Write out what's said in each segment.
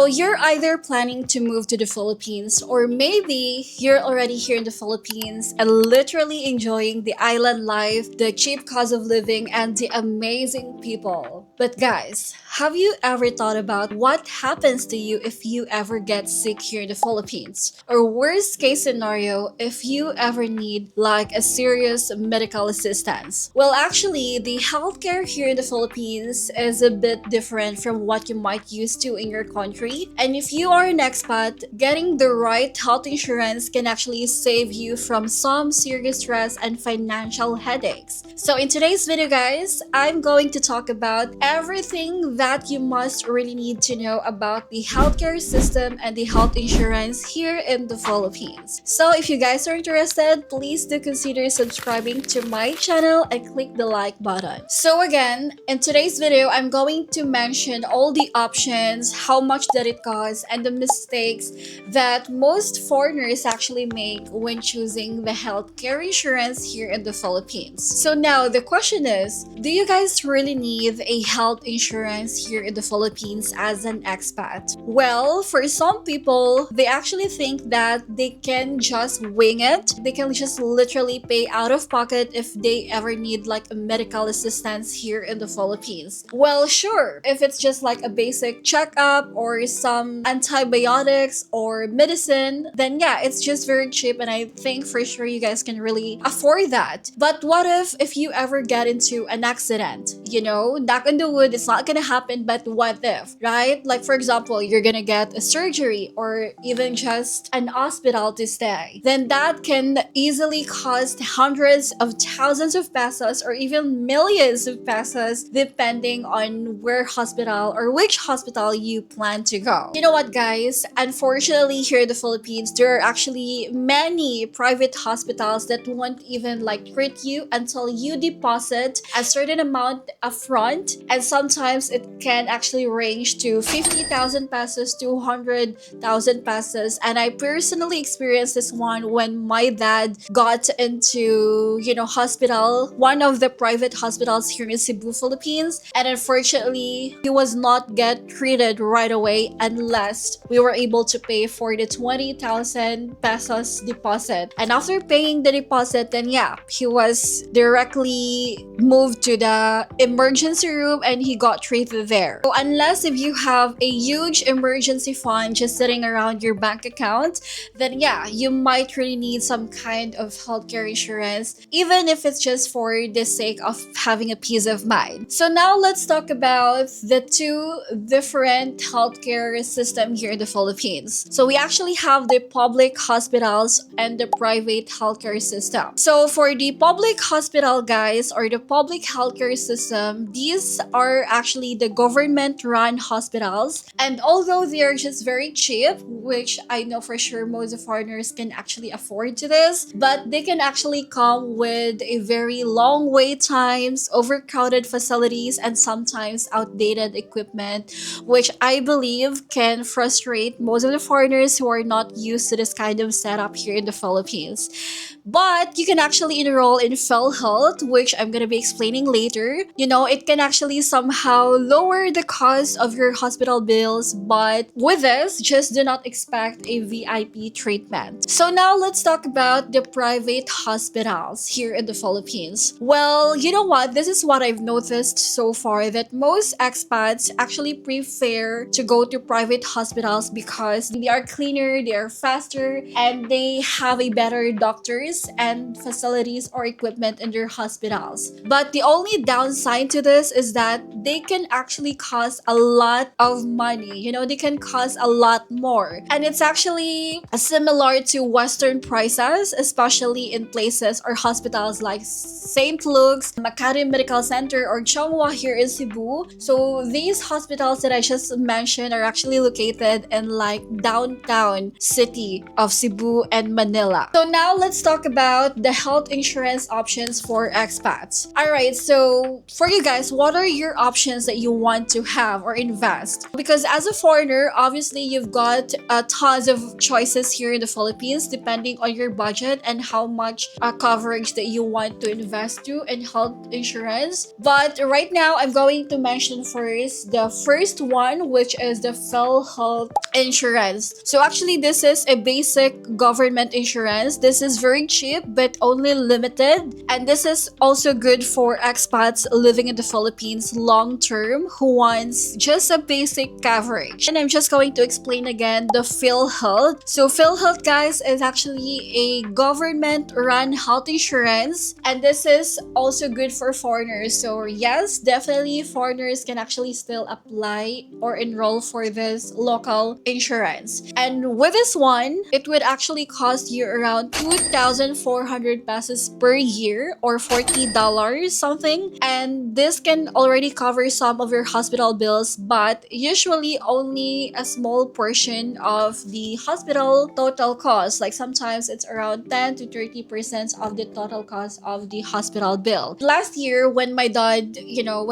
So you're either planning to move to the Philippines, or maybe you're already here in the Philippines and literally enjoying the island life, the cheap cost of living, and the amazing people. But guys, have you ever thought about what happens to you if you ever get sick here in the Philippines? Or worst case scenario, if you ever need like a serious medical assistance? Well, actually, the healthcare here in the Philippines is a bit different from what you might used to in your country. And if you are an expat, getting the right health insurance can actually save you from some serious stress and financial headaches. So in today's video, guys, I'm going to talk about everything that you must really need to know about the healthcare system and the health insurance here in the Philippines. So if you guys are interested, please do consider subscribing to my channel and click the like button. So again, in today's video, I'm going to mention all the options, how much did it cost, and the mistakes that most foreigners actually make when choosing the healthcare insurance here in the Philippines. So now the question is, do you guys really need a health insurance here in the Philippines as an expat? Well, for some people, they actually think that they can just wing it. They can just literally pay out of pocket if they ever need like a medical assistance here in the Philippines. Well, sure, if it's just like a basic checkup or some antibiotics or medicine, then yeah, it's just very cheap, and I think for sure you guys can really afford that. But what if you ever get into an accident? You know, knock on the wood, it's not gonna happen, but what if, right? Like for example, you're gonna get a surgery or even just an hospital to stay. Then that can easily cost hundreds of thousands of pesos or even millions of pesos depending on where hospital or which hospital you plan to go. You know what, guys? Unfortunately, here in the Philippines, there are actually many private hospitals that won't even like treat you until you deposit a certain amount upfront, and sometimes it can actually range to 50,000 pesos to 100,000 pesos. And I personally experienced this one when my dad got into, hospital, one of the private hospitals here in Cebu, Philippines, and unfortunately, he was not get treated right away unless we were able to pay for the 20,000 pesos deposit. And after paying the deposit, then yeah, he was directly moved to the emergency room and he got treated there. So unless if you have a huge emergency fund just sitting around your bank account, then yeah, you might really need some kind of healthcare insurance, even if it's just for the sake of having a peace of mind. So now let's talk about the two different healthcare system here in the Philippines. So we actually have the public hospitals and the private healthcare system. So for the public hospital, guys, or the public healthcare system, these are actually the government-run hospitals. And although they are just very cheap, which I know for sure most of foreigners can actually afford to this, but they can actually come with a very long wait times, overcrowded facilities, and sometimes outdated equipment, which I believe can frustrate most of the foreigners who are not used to this kind of setup here in the Philippines. But you can actually enroll in PhilHealth, which I'm going to be explaining later. It can actually somehow lower the cost of your hospital bills, but with this, just do not expect a VIP treatment. So now let's talk about the private hospitals here in the Philippines. Well, you know what? This is what I've noticed so far, that most expats actually prefer to go to private hospitals because they are cleaner, they are faster, and they have a better doctors and facilities or equipment in their hospitals. But the only downside to this is that they can actually cost a lot of money. They can cost a lot more. And it's actually similar to Western prices, especially in places or hospitals like St. Luke's, Makati Medical Center, or Chonghua here in Cebu. So these hospitals that I just mentioned are actually located in like downtown city of Cebu and Manila. So now let's talk talk about the health insurance options for expats. Alright, so for you guys, what are your options that you want to have or invest? Because as a foreigner, obviously you've got tons of choices here in the Philippines depending on your budget and how much coverage that you want to invest to in health insurance. But right now, I'm going to mention first the first one, which is the PhilHealth insurance. So actually, this is a basic government insurance. This is very cheap but only limited, and this is also good for expats living in the Philippines long term who wants just a basic coverage. And I'm just going to explain again the PhilHealth. So PhilHealth, guys, is actually a government-run health insurance, and this is also good for foreigners. So yes, definitely foreigners can actually still apply or enroll for this local insurance. And with this one, it would actually cost you around 2,400 pesos per year or $40 something. And this can already cover some of your hospital bills, but usually only a small portion of the hospital total cost. Like sometimes it's around 10 to 30% of the total cost of the hospital bill. Last year, when my dad,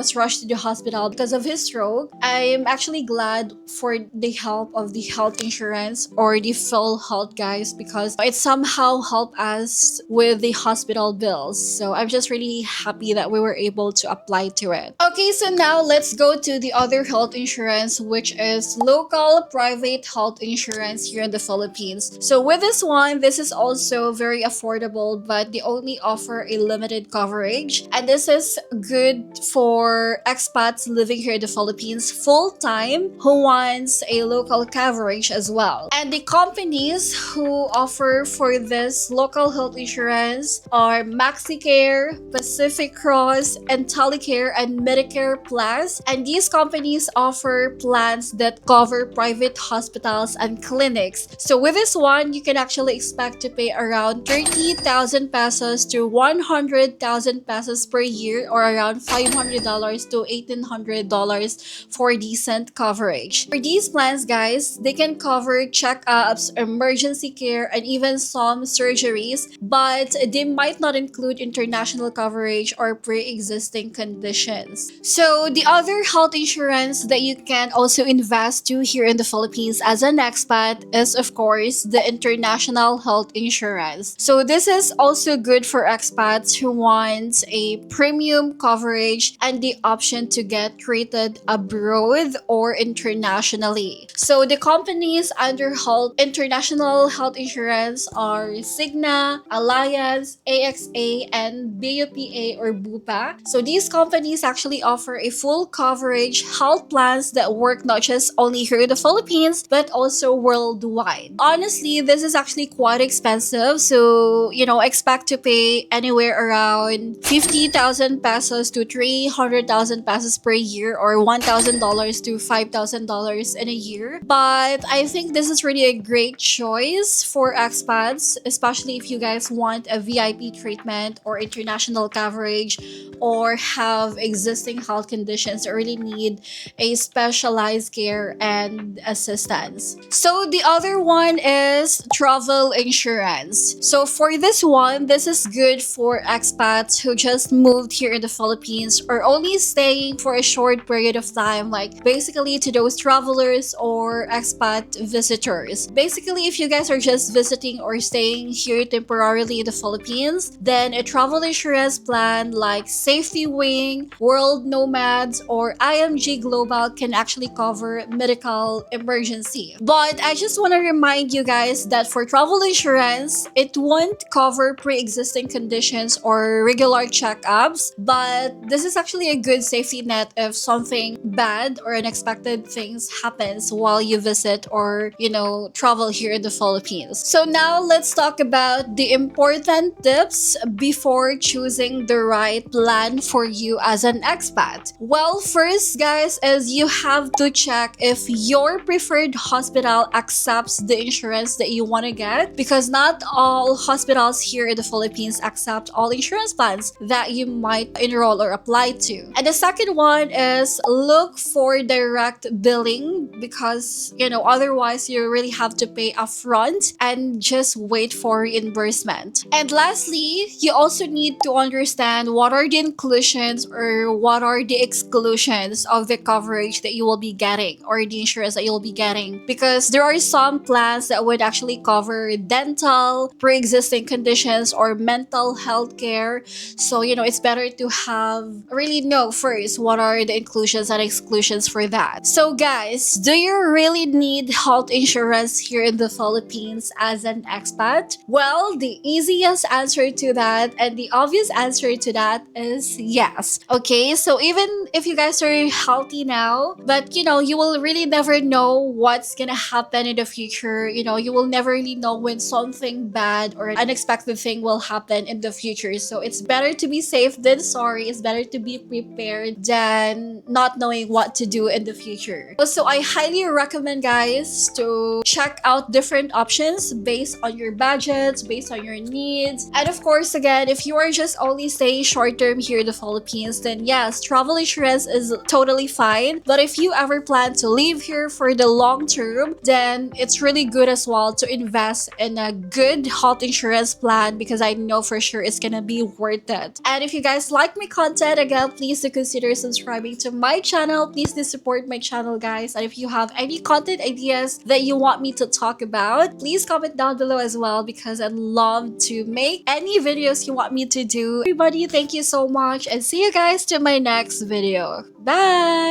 was rushed to the hospital because of his stroke, I'm actually glad for the help of the health insurance or the PhilHealth, guys, because it somehow helped us with the hospital bills. So I'm just really happy that we were able to apply to it. Okay, so now let's go to the other health insurance, which is local private health insurance here in the Philippines. So with this one, this is also very affordable, but they only offer a limited coverage. And this is good for expats living here in the Philippines full time who wants a local coverage as well. And the companies who offer for this local health insurance are MaxiCare, Pacific Cross, IntelliCare, and Medicare Plus. And these companies offer plans that cover private hospitals and clinics. So with this one, you can actually expect to pay around 30,000 pesos to 100,000 pesos per year or around $500 to $1,800 for decent coverage. For these plans, guys, they can cover checkups, emergency care, and even some surgeries, but they might not include international coverage or pre-existing conditions. So the other health insurance that you can also invest to here in the Philippines as an expat is, of course, the international health insurance. So this is also good for expats who want a premium coverage and the option to get treated abroad or internationally. So the companies under international health insurance are Cigna, Alliance, AXA, and BUPA or BUPA. So these companies actually offer a full coverage health plans that work not just only here in the Philippines, but also worldwide. Honestly, this is actually quite expensive. So, expect to pay anywhere around 50,000 pesos to 300,000 pesos per year or $1,000 to $5,000 in a year. But I think this is really a great choice for expats, especially if you guys want a VIP treatment or international coverage or have existing health conditions that really need a specialized care and assistance. So the other one is travel insurance. So for this one, this is good for expats who just moved here in the Philippines or only staying for a short period of time, like basically to those travelers or expat visitors. Basically, if you guys are just visiting or staying here temporarily in the Philippines, then a travel insurance plan like Safety Wing, World Nomads, or IMG Global can actually cover medical emergency. But I just want to remind you guys that for travel insurance, it won't cover pre-existing conditions or regular checkups, but this is actually a good safety net if something bad or unexpected things happens while you visit or, travel here in the Philippines. So now let's talk about the important tips before choosing the right plan for you as an expat. Well, first, guys, is you have to check if your preferred hospital accepts the insurance that you want to get, because not all hospitals here in the Philippines accept all insurance plans that you might enroll or apply to. And the second one is look for direct billing, because otherwise you really have to pay upfront and just wait for reimbursement reimbursement. And lastly, you also need to understand what are the inclusions or what are the exclusions of the coverage that you will be getting or the insurance that you'll be getting. Because there are some plans that would actually cover dental, pre-existing conditions, or mental health care. So, it's better to really know first what are the inclusions and exclusions for that. So, guys, do you really need health insurance here in the Philippines as an expat? Well, the easiest answer to that and the obvious answer to that is yes. Okay, so even if you guys are healthy now, but you will really never know what's gonna happen in the future. You will never really know when something bad or unexpected thing will happen in the future. So it's better to be safe than sorry. It's better to be prepared than not knowing what to do in the future. So I highly recommend, guys, to check out different options based on your budgets, based on your needs. And of course, again, if you are just only staying short term here in the Philippines, then yes, travel insurance is totally fine. But if you ever plan to live here for the long term, then it's really good as well to invest in a good health insurance plan, because I know for sure it's gonna be worth it. And if you guys like my content, again, please do consider subscribing to my channel. Please do support my channel, guys. And if you have any content ideas that you want me to talk about, please comment down below as well, because I'd love to make any videos you want me to do. Everybody, thank you so much, and see you guys to my next video. Bye!